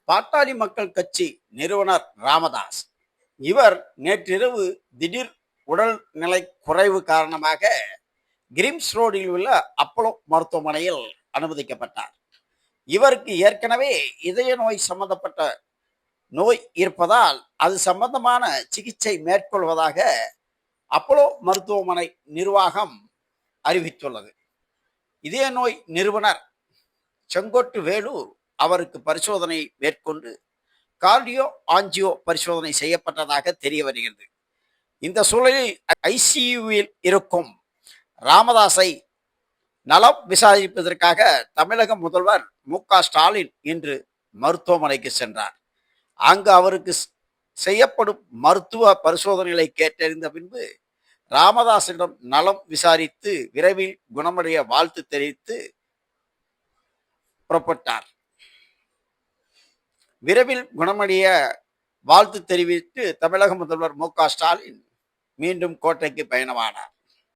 பாட்டாளி மக்கள் கட்சி நிறுவனர் ராமதாஸ். இவர் நேற்றிரவு திடீர் உடல்நிலை குறைவு காரணமாக கிரிம்ஸ் ரோடில் உள்ள அப்போலோ மருத்துவமனையில் அனுமதிக்கப்பட்டார். இவருக்கு ஏற்கனவே இதய நோய் சம்பந்தப்பட்ட நோய் இருப்பதால் அது சம்பந்தமான சிகிச்சை மேற்கொள்வதாக அப்போலோ மருத்துவமனை நிர்வாகம் அறிவித்துள்ளது. இதய நோய் நிறுவனர் செங்கோட்டு வேலு அவருக்கு பரிசோதனை மேற்கொண்டு கார்டியோ ஆஞ்சியோ பரிசோதனை செய்யப்பட்டதாக தெரிய வருகிறது. இந்த சூழலில் ஐசியூவில் இருக்கும் ராமதாஸை நலம் விசாரிப்பதற்காக தமிழக முதல்வர் மு.க.ஸ்டாலின் இன்று மருத்துவமனைக்கு சென்றார். அங்கு அவருக்கு செய்யப்படும் மருத்துவ பரிசோதனைகளை கேட்டறிந்த பின்பு ராமதாஸிடம் நலம் விசாரித்து விரைவில் குணமடைய வாழ்த்து தெரிவித்து புறப்பட்டார். விரைவில் குணமடைய வாழ்த்து தெரிவித்து தமிழக முதல்வர் மு.க.ஸ்டாலின் மீண்டும் கோட்டைக்கு பயணமானார்.